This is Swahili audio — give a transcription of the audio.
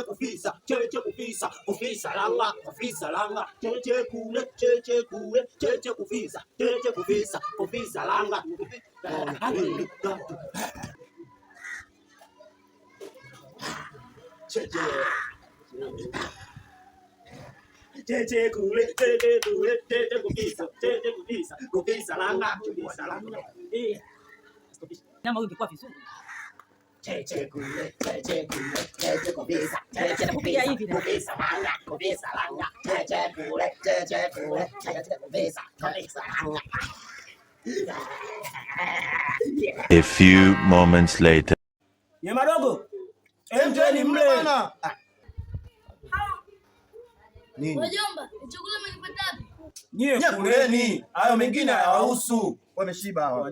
kufisa, cheche kufisa, kufisa langa, kufisa langa, cheche kule, cheche kule, cheche kufisa, cheche kufisa, kufisa langa. Cheche. Cheche kule, cheche kule, cheche kufisa, cheche kufisa, kufisa langa, kufisa langa. Nyama huyu ingekuwa vizuri. Cheche kule, cheche kule, cheche kufisa, cheche kufisa, kufisa langa, kufisa langa, cheche kule, cheche kule, cheche kufisa, kufisa langa. A few moments later. Nyama dogo. Njoni mle bana. Nini? Wajomba, chakula mnakipata wapi? Nyie kuleni. Hayo mengine hayahusu. Wameshiba hawa.